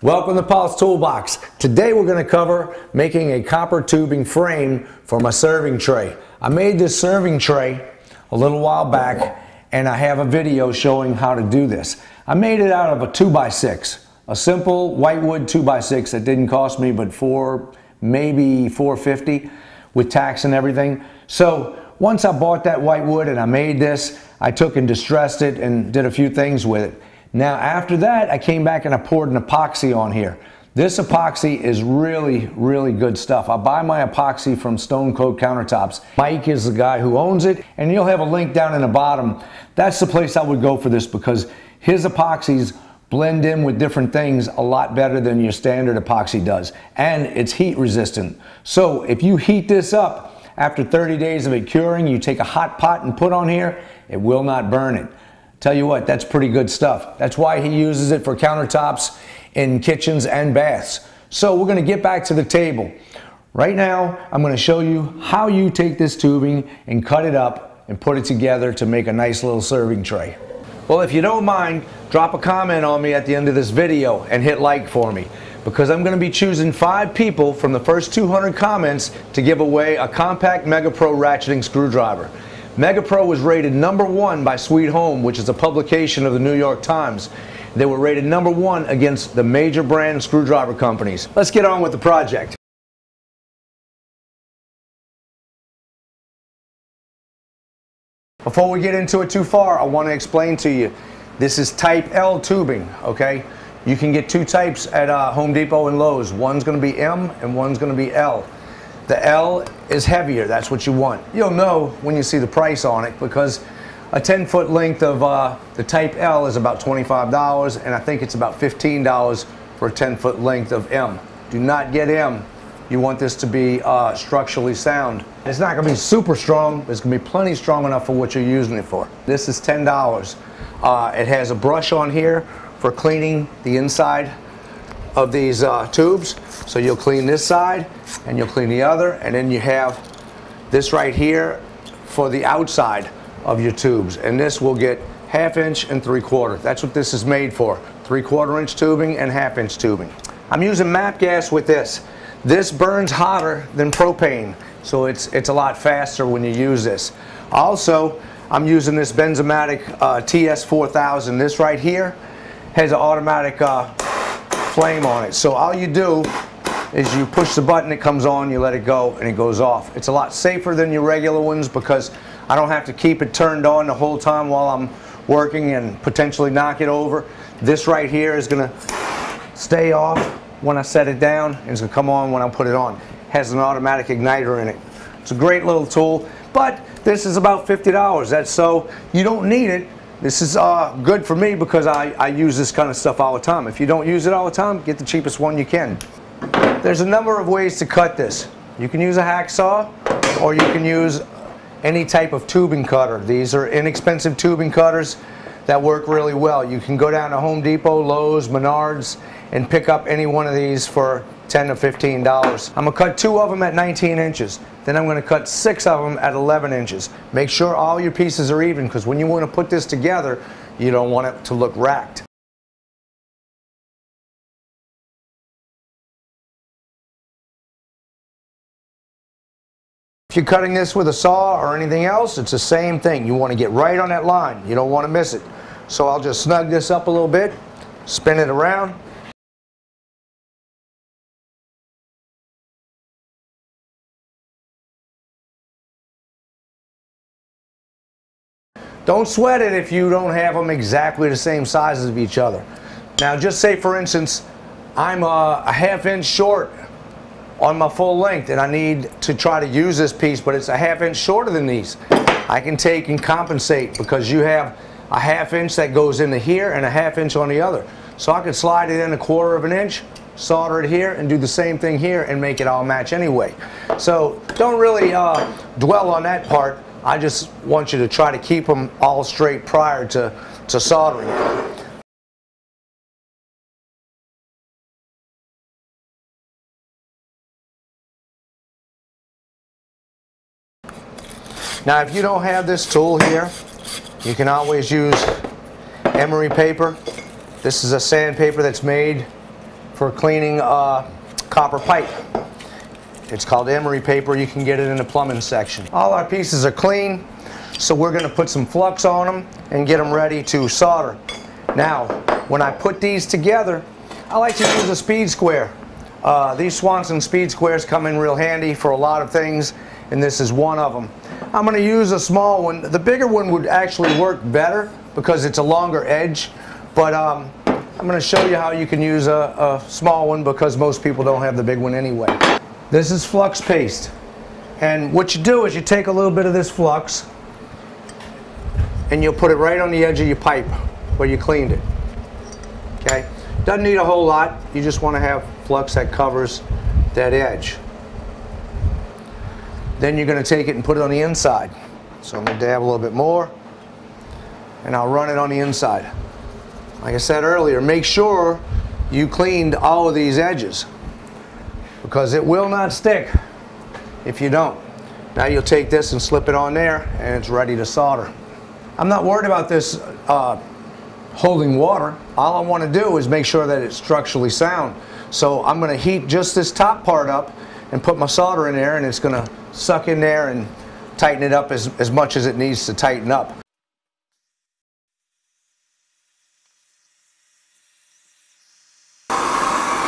Welcome to Paulstoolbox. Today we're going to cover making a copper tubing frame for my serving tray. I made this serving tray a little while back and I have a video showing how to do this. I made it out of a 2x6, a simple whitewood 2x6 that didn't cost me but maybe $4.50 with tax and everything. So once I bought that whitewood and I made this, I took and distressed it and did a few things with it. Now after that, I came back and I poured an epoxy on here. This epoxy is really good stuff. I buy my epoxy from Stone Coat Countertops. Mike is the guy who owns it, and you'll have a link down in the bottom. That's the place I would go for this because his epoxies blend in with different things a lot better than your standard epoxy does, and it's heat resistant. So if you heat this up after 30 days of it curing, you take a hot pot and put on here, it will not burn it. Tell you what, that's pretty good stuff. That's why he uses it for countertops in kitchens and baths. So we're going to get back to the table. Right now, I'm going to show you how you take this tubing and cut it up and put it together to make a nice little serving tray. Well, if you don't mind, drop a comment on me at the end of this video and hit like for me, because I'm going to be choosing 5 people from the first 200 comments to give away a compact Mega Pro ratcheting screwdriver. Mega Pro was rated #1 by Sweet Home, which is a publication of the New York Times. They were rated #1 against the major brand screwdriver companies. Let's get on with the project. Before we get into it too far, I want to explain to you, this is type L tubing, okay? You can get 2 types at Home Depot and Lowe's. One's going to be M and one's going to be L. The L is heavier, that's what you want. You'll know when you see the price on it because a 10-foot length of the type L is about $25, and I think it's about $15 for a 10-foot length of M. Do not get M. You want this to be structurally sound. It's not going to be super strong, but it's going to be plenty strong enough for what you're using it for. This is $10. It has a brush on here for cleaning the inside of these tubes. So you'll clean this side and you'll clean the other, and then you have this right here for the outside of your tubes, and this will get 1/2 inch and 3/4. That's what this is made for, 3/4 inch tubing and 1/2 inch tubing. I'm using MAP gas with this. This burns hotter than propane, so it's a lot faster when you use this. Also, I'm using this Benzomatic TS4000. This right here has an automatic flame on it. So all you do is you push the button, it comes on, you let it go, and it goes off. It's a lot safer than your regular ones because I don't have to keep it turned on the whole time while I'm working and potentially knock it over. This right here is going to stay off when I set it down, and it's going to come on when I put it on. It has an automatic igniter in it. It's a great little tool, but this is about $50. That's so you don't need it. This is good for me because I use this kind of stuff all the time. If you don't use it all the time, get the cheapest one you can. There's a number of ways to cut this. You can use a hacksaw, or you can use any type of tubing cutter. These are inexpensive tubing cutters that work really well. You can go down to Home Depot, Lowe's, Menards, and pick up any one of these for $10 to $15. I'm going to cut 2 of them at 19 inches. Then I'm going to cut 6 of them at 11 inches. Make sure all your pieces are even, because when you want to put this together, you don't want it to look racked. If you're cutting this with a saw or anything else, it's the same thing. You want to get right on that line. You don't want to miss it. So I'll just snug this up a little bit, spin it around. Don't sweat it if you don't have them exactly the same sizes of each other. Now just say for instance, I'm a 1/2 inch short on my full length and I need to try to use this piece, but it's a 1/2 inch shorter than these. I can take and compensate because you have a 1/2 inch that goes into here and a 1/2 inch on the other. So I could slide it in 1/4 inch, solder it here, and do the same thing here and make it all match anyway. So don't really dwell on that part. I just want you to try to keep them all straight prior to soldering. Now if you don't have this tool here, you can always use emery paper. This is a sandpaper that's made for cleaning copper pipe. It's called emery paper. You can get it in the plumbing section. All our pieces are clean, so we're going to put some flux on them and get them ready to solder. Now, when I put these together, I like to use a speed square. These Swanson speed squares come in real handy for a lot of things, and this is one of them. I'm going to use a small one. The bigger one would actually work better because it's a longer edge, but I'm going to show you how you can use a small one because most people don't have the big one anyway. This is flux paste, and what you do is you take a little bit of this flux and you'll put it right on the edge of your pipe where you cleaned it. Okay? Doesn't need a whole lot. You just want to have flux that covers that edge. Then you're going to take it and put it on the inside. So I'm going to dab a little bit more, and I'll run it on the inside. Like I said earlier, make sure you cleaned all of these edges, because it will not stick if you don't. Now you'll take this and slip it on there, and it's ready to solder. I'm not worried about this holding water. All I want to do is make sure that it's structurally sound. So I'm going to heat just this top part up and put my solder in there, and it's going to suck in there and tighten it up as much as it needs to tighten up.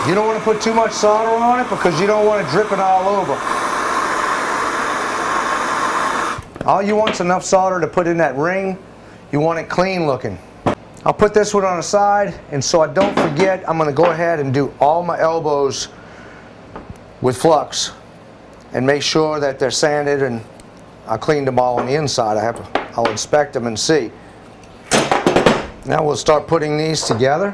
You don't want to put too much solder on it because you don't want it dripping all over. All you want is enough solder to put in that ring. You want it clean looking. I'll put this one on the side, and so I don't forget, I'm going to go ahead and do all my elbows with flux and make sure that they're sanded, and I cleaned them all on the inside. I'll inspect them and see. Now we'll start putting these together.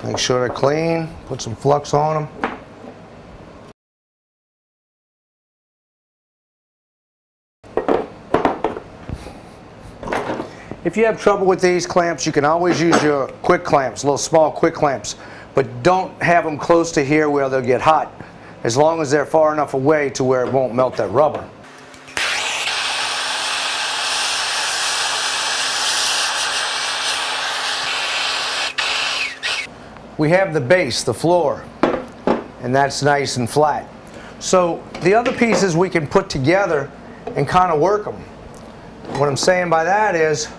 Make sure they're clean, put some flux on them. If you have trouble with these clamps, you can always use your quick clamps, little small quick clamps, but don't have them close to here where they'll get hot, as long as they're far enough away to where it won't melt that rubber. We have the base, the floor, and that's nice and flat. So the other pieces we can put together and kind of work them. What I'm saying by that is,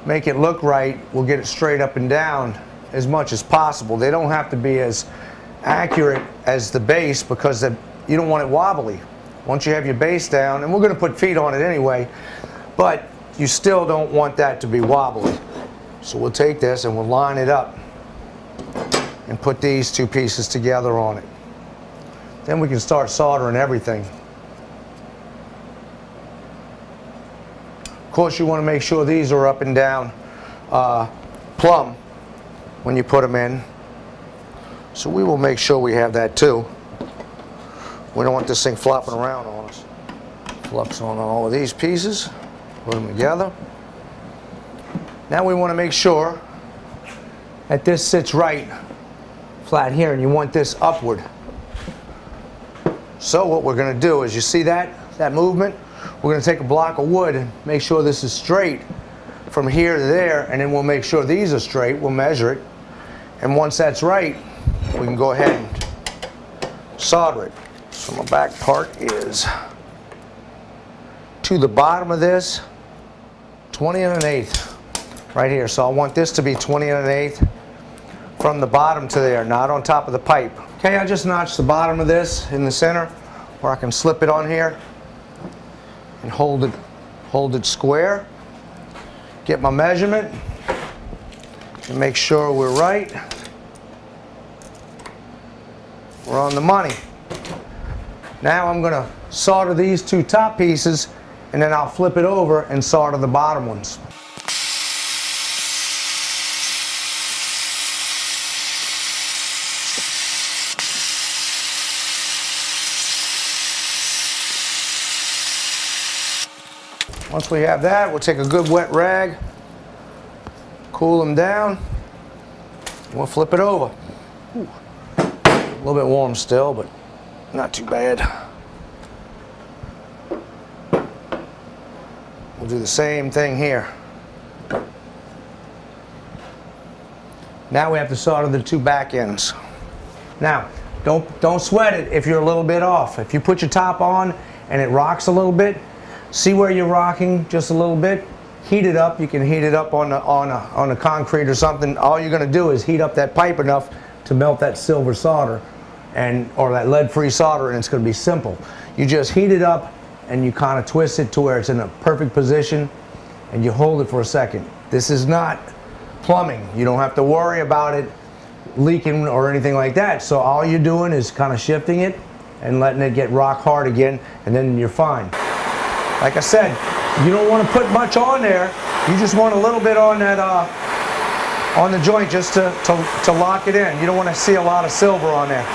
make it look right. We'll get it straight up and down as much as possible. They don't have to be as accurate as the base because you don't want it wobbly. Once you have your base down, and we're going to put feet on it anyway, but you still don't want that to be wobbly. So we'll take this and we'll line it up and put these two pieces together on it. Then we can start soldering everything. Of course, you want to make sure these are up and down plumb when you put them in. So we will make sure we have that too. We don't want this thing flopping around on us. Flux on all of these pieces, put them together. Now we want to make sure that this sits right flat here, and you want this upward. So what we're going to do is, you see that movement? We're going to take a block of wood and make sure this is straight from here to there, and then we'll make sure these are straight. We'll measure it, and once that's right, we can go ahead and solder it. So my back part is to the bottom of this, 20 1/8 right here. So I want this to be 20 1/8 from the bottom to there, not on top of the pipe. Okay, I just notched the bottom of this in the center where I can slip it on here and hold it square. Get my measurement and make sure we're right. We're on the money. Now I'm going to solder these two top pieces, and then I'll flip it over and solder the bottom ones. Once we have that, we'll take a good wet rag, cool them down, and we'll flip it over. Ooh. A little bit warm still, but not too bad. We'll do the same thing here. Now we have to solder the two back ends. Now, don't sweat it if you're a little bit off. If you put your top on and it rocks a little bit, see where you're rocking just a little bit, heat it up. You can heat it up on a concrete or something. All you're going to do is heat up that pipe enough to melt that silver solder or that lead-free solder, and it's going to be simple. You just heat it up and you kind of twist it to where it's in a perfect position, and you hold it for a second. This is not plumbing. You don't have to worry about it leaking or anything like that. So all you're doing is kind of shifting it and letting it get rock hard again, and then you're fine. Like I said, you don't want to put much on there. You just want a little bit on that on the joint just to lock it in. You don't want to see a lot of silver on there.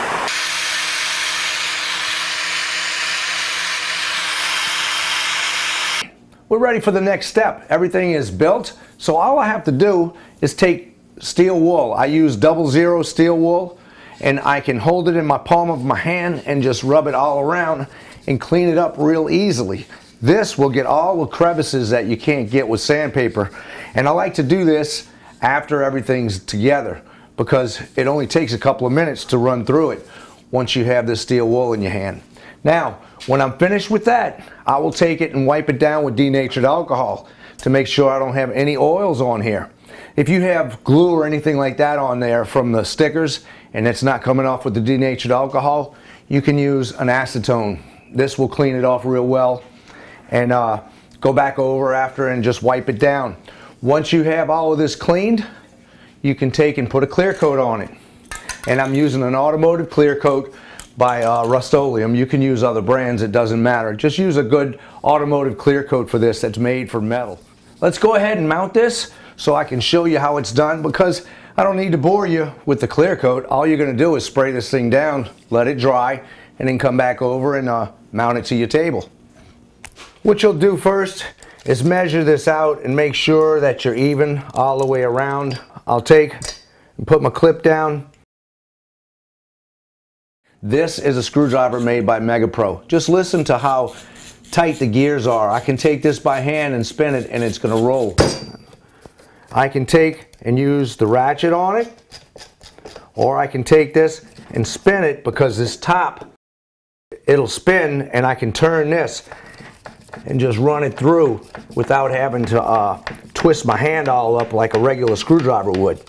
We're ready for the next step. Everything is built, so all I have to do is take steel wool. I use 00 steel wool, and I can hold it in my palm of my hand and just rub it all around and clean it up real easily. This will get all the crevices that you can't get with sandpaper, and I like to do this after everything's together because it only takes a couple of minutes to run through it once you have this steel wool in your hand. Now, when I'm finished with that, I will take it and wipe it down with denatured alcohol to make sure I don't have any oils on here. If you have glue or anything like that on there from the stickers and it's not coming off with the denatured alcohol, you can use an acetone. This will clean it off real well, and go back over after and just wipe it down. Once you have all of this cleaned, you can take and put a clear coat on it. And I'm using an automotive clear coat by Rust-Oleum. You can use other brands, it doesn't matter. Just use a good automotive clear coat for this that's made for metal. Let's go ahead and mount this so I can show you how it's done, because I don't need to bore you with the clear coat. All you're going to do is spray this thing down, let it dry, and then come back over and mount it to your table. What you'll do first is measure this out and make sure that you're even all the way around. I'll take and put my clip down. This is a screwdriver made by Mega Pro. Just listen to how tight the gears are. I can take this by hand and spin it and it's going to roll. I can take and use the ratchet on it, or I can take this and spin it because this top, it'll spin, and I can turn this and just run it through without having to twist my hand all up like a regular screwdriver would.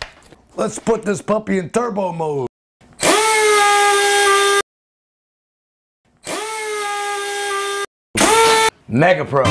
Let's put this puppy in turbo mode. Mega Pro.